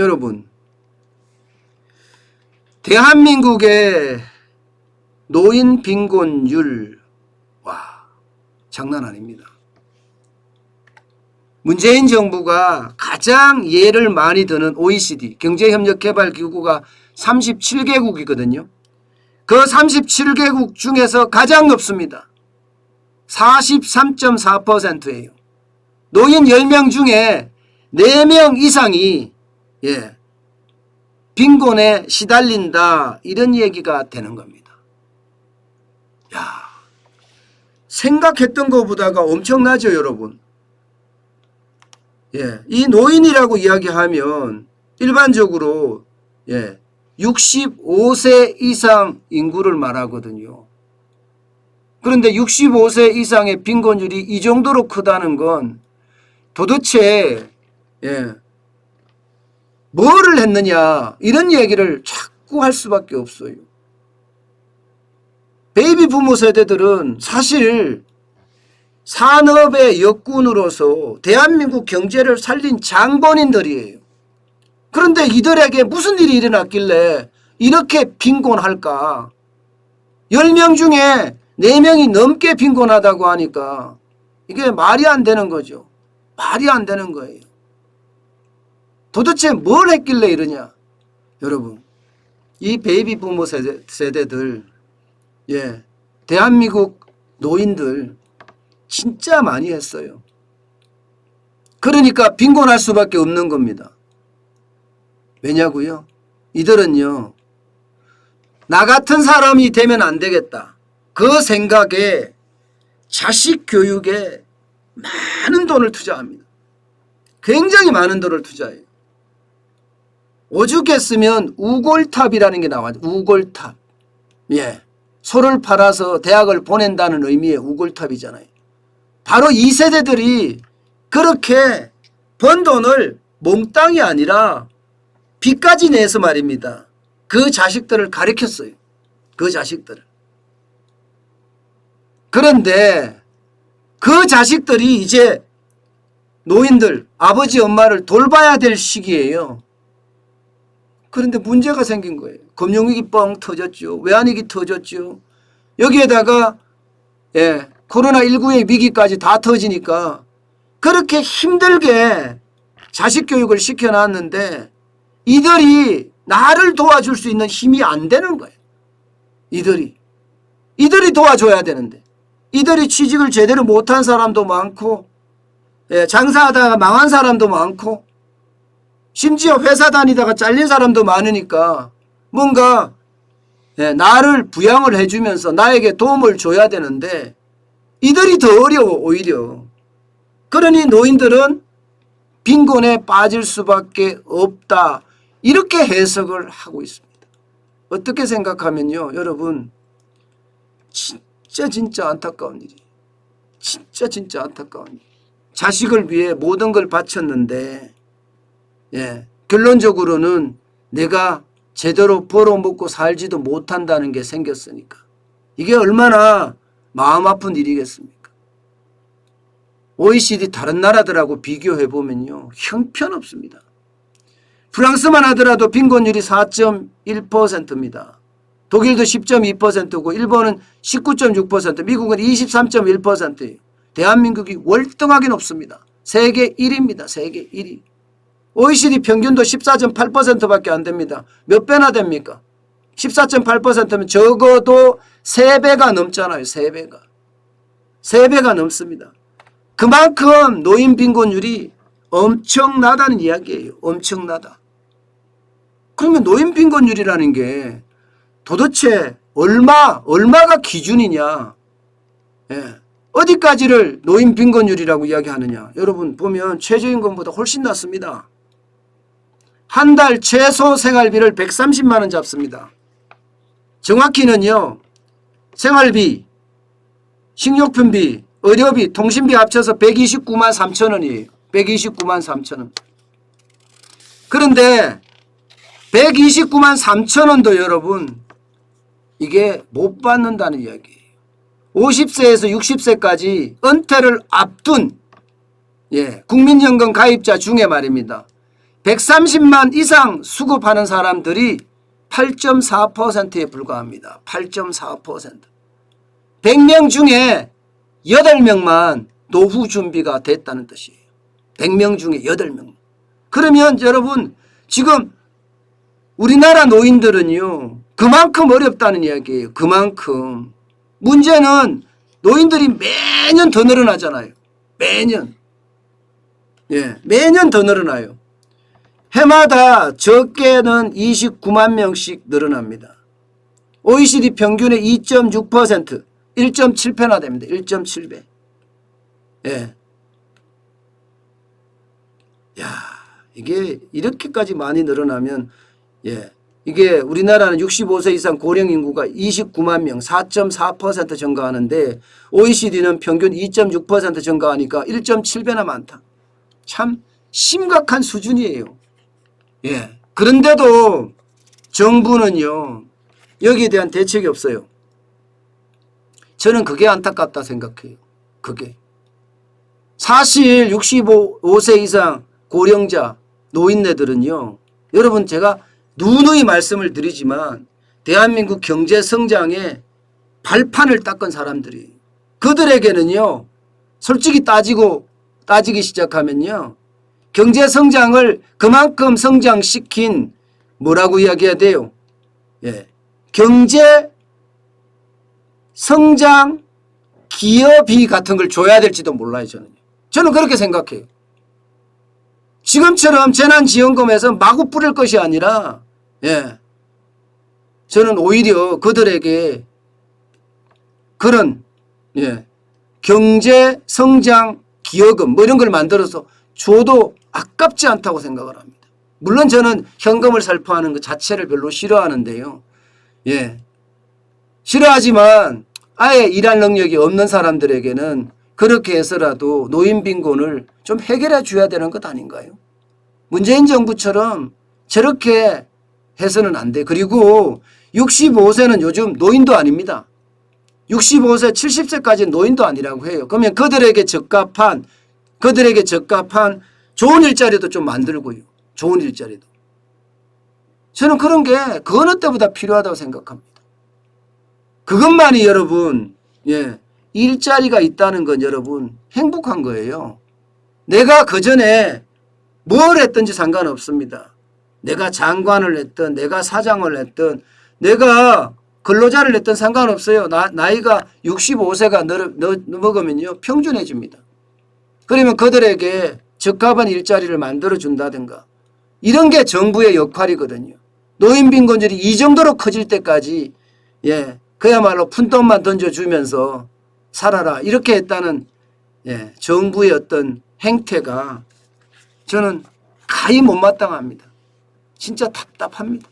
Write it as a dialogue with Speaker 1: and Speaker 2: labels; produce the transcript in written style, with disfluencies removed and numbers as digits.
Speaker 1: 여러분, 대한민국의 노인 빈곤율, 와, 장난 아닙니다. 문재인 정부가 가장 예를 많이 드는 OECD 경제협력개발기구가 37개국이거든요. 그 37개국 중에서 가장 높습니다. 43.4%예요. 노인 10명 중에 4명 이상이 빈곤에 시달린다, 이런 얘기가 되는 겁니다. 야, 생각했던 것보다가 엄청나죠, 여러분. 이 노인이라고 이야기하면 일반적으로 65세 이상 인구를 말하거든요. 그런데 65세 이상의 빈곤율이 이 정도로 크다는 건 도대체 뭐를 했느냐, 이런 얘기를 자꾸 할 수밖에 없어요. 베이비 부모 세대들은 사실 산업의 역군으로서 대한민국 경제를 살린 장본인들이에요. 그런데 이들에게 무슨 일이 일어났길래 이렇게 빈곤할까? 10명 중에 4명이 넘게 빈곤하다고 하니까 이게 말이 안 되는 거죠. 말이 안 되는 거예요. 도대체 뭘 했길래 이러냐? 여러분, 이 베이비 부모 세대들, 대한민국 노인들 진짜 많이 했어요. 그러니까 빈곤할 수밖에 없는 겁니다. 왜냐고요? 이들은요, 나 같은 사람이 되면 안 되겠다, 그 생각에 자식 교육에 많은 돈을 투자합니다. 굉장히 많은 돈을 투자해요. 오죽했으면 우골탑이라는 게 나와요. 우골탑. 소를 팔아서 대학을 보낸다는 의미의 우골탑이잖아요. 바로 이 세대들이 그렇게 번 돈을 몽땅이 아니라 빚까지 내서 말입니다. 그 자식들을 가르쳤어요. 그 자식들을. 그런데 그 자식들이 이제 노인들, 아버지 엄마를 돌봐야 될 시기예요. 그런데 문제가 생긴 거예요. 금융위기 뻥 터졌죠. 외환위기 터졌죠. 여기에다가 코로나19의 위기까지 다 터지니까 그렇게 힘들게 자식 교육을 시켜놨는데 이들이 나를 도와줄 수 있는 힘이 안 되는 거예요. 이들이 도와줘야 되는데 이들이 취직을 제대로 못한 사람도 많고 장사하다가 망한 사람도 많고 심지어 회사 다니다가 잘린 사람도 많으니까 뭔가 나를 부양을 해주면서 나에게 도움을 줘야 되는데 이들이 더 어려워 오히려. 그러니 노인들은 빈곤에 빠질 수밖에 없다, 이렇게 해석을 하고 있습니다. 어떻게 생각하면요, 여러분, 진짜 안타까운 일이에요. 진짜 안타까운 일. 자식을 위해 모든 걸 바쳤는데 결론적으로는 내가 제대로 벌어먹고 살지도 못한다는 게 생겼으니까 이게 얼마나 마음 아픈 일이겠습니까? OECD 다른 나라들하고 비교해보면요, 형편없습니다. 프랑스만 하더라도 빈곤율이 4.1%입니다. 독일도 10.2%고 일본은 19.6%, 미국은 23.1%예요. 대한민국이 월등하게 높습니다. 세계 1위입니다. 세계 1위. OECD 평균도 14.8%밖에 안 됩니다. 몇 배나 됩니까? 14.8%면 적어도 3배가 넘잖아요. 3배가. 3배가 넘습니다. 그만큼 노인 빈곤율이 엄청나다는 이야기예요. 엄청나다. 그러면 노인 빈곤율이라는 게 도대체 얼마가 기준이냐? 어디까지를 노인 빈곤율이라고 이야기하느냐? 여러분 보면 최저임금보다 훨씬 낮습니다. 한 달 최소 생활비를 130만 원 잡습니다. 정확히는요, 생활비, 식료품비, 의료비, 통신비 합쳐서 129만 3천 원이에요. 129만 3천 원. 그런데 129만 3천 원도 여러분 이게 못 받는다는 이야기예요. 50세에서 60세까지 은퇴를 앞둔 국민연금 가입자 중에 말입니다. 130만 이상 수급하는 사람들이 8.4%에 불과합니다. 8.4%. 100명 중에 8명만 노후 준비가 됐다는 뜻이에요. 100명 중에 8명. 그러면 여러분 지금 우리나라 노인들은요 그만큼 어렵다는 이야기예요. 그만큼. 문제는 노인들이 매년 더 늘어나잖아요. 매년. 예, 매년 더 늘어나요. 해마다 적게는 29만 명씩 늘어납니다. OECD 평균의 2.6%, 1.7배나 됩니다. 1.7배. 예. 야, 이게 이렇게까지 많이 늘어나면, 예. 이게 우리나라는 65세 이상 고령 인구가 29만 명, 4.4% 증가하는데 OECD는 평균 2.6% 증가하니까 1.7배나 많다. 참 심각한 수준이에요. 예. 그런데도 정부는요, 여기에 대한 대책이 없어요. 저는 그게 안타깝다 생각해요. 그게. 사실 65세 이상 고령자, 노인네들은요, 여러분 제가 누누이 말씀을 드리지만 대한민국 경제 성장의 발판을 닦은 사람들이에요. 그들에게는요, 솔직히 따지기 시작하면요, 경제 성장을 그만큼 성장시킨 뭐라고 이야기해야 돼요? 예. 경제 성장 기여비 같은 걸 줘야 될지도 몰라요, 저는 그렇게 생각해요. 지금처럼 재난지원금에서 마구 뿌릴 것이 아니라, 예. 저는 오히려 그들에게 그런, 예. 경제 성장 기여금 뭐 이런 걸 만들어서 줘도 아깝지 않다고 생각을 합니다. 물론 저는 현금을 살포하는 것 자체를 별로 싫어하는데요. 예. 싫어하지만 아예 일할 능력이 없는 사람들에게는 그렇게 해서라도 노인 빈곤을 좀 해결해 줘야 되는 것 아닌가요? 문재인 정부처럼 저렇게 해서는 안 돼. 그리고 65세는 요즘 노인도 아닙니다. 65세, 70세까지는 노인도 아니라고 해요. 그러면 그들에게 적합한 좋은 일자리도 좀 만들고요. 좋은 일자리도. 저는 그런 게 그 어느 때보다 필요하다고 생각합니다. 그것만이 여러분, 예, 일자리가 있다는 건 여러분 행복한 거예요. 내가 그전에 뭘 했든지 상관없습니다. 내가 장관을 했든 내가 사장을 했든 내가 근로자를 했든 상관없어요. 나이가 65세가 넘어가면요 평준해집니다. 그러면 그들에게 적합한 일자리를 만들어준다든가 이런 게 정부의 역할이거든요. 노인 빈곤율이 이 정도로 커질 때까지, 예, 그야말로 푼돈만 던져주면서 살아라 이렇게 했다는, 예, 정부의 어떤 행태가 저는 가히 못마땅합니다. 진짜 답답합니다.